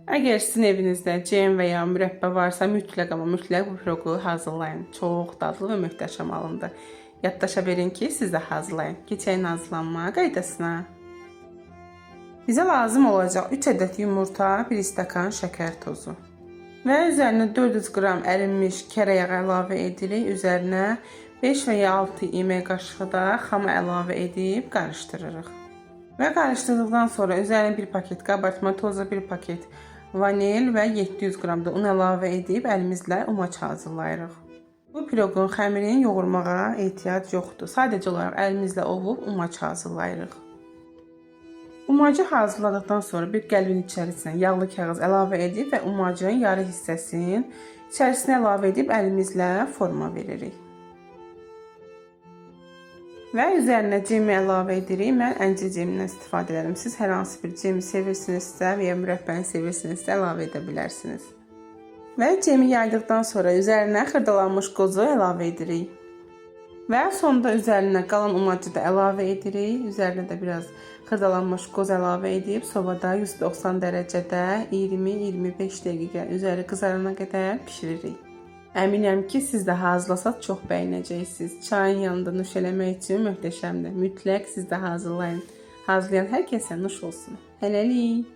Əgər sizin evinizdə cem və ya mürəbbə varsa, mütləq amma mütləq bu piroqu hazırlayın. Çox dadlı və möhtəşəm alındı. Yaddaşa verin ki, siz də hazırlayın. Keçək hazırlanma qaydasına. Bizə lazım olacaq 3 ədəd yumurta, 1 stəkan şəkər tozu. Və üzərinə 400 qram ərinmiş kərə yağı əlavə edirik. Üzərinə 5 və ya 6 yemək qaşığı da xamı əlavə edib qarışdırırıq. Və qarışdırdıqdan sonra üzərinə 1 paket qabartma tozu, 1 paket vanil və 700 qram da un əlavə edib əlimizlə umaç hazırlayırıq. Bu piroqun xəmirini yoğurmağa ehtiyac yoxdur. Sadəcə olaraq əlimizlə ovub umaç hazırlayırıq. Umacı hazırladıktan sonra bir qəlbin içərisinə yağlı kağız əlavə edib və umacın yarı hissəsini içərisinə əlavə edib əlimizlə forma veririk. Və üzərinə cemi əlavə edirik. Mən əncir cemindən istifadə edirəm. Siz hər hansı bir cemi sevirsinizsə və ya mürəbbəni sevirsinizsə əlavə edə bilərsiniz. Və cemi yaydıqdan sonra üzərinə xırdalanmış qozu əlavə edirik. Və sonda üzərinə qalan umacı da əlavə edirik. Üzərinə də biraz xırdalanmış qoz əlavə edib sobada 190 dərəcədə 20-25 dəqiqə üzəri qızarana qədər bişiririk. Əminəm ki, siz də hazırlasaq çox bəyənəcəksiniz. Çayın yanında nuş eləmək üçün möhtəşəmdir. Mütləq siz də hazırlayın. Hazırlayan hər kəsə nuş olsun. Hələlik.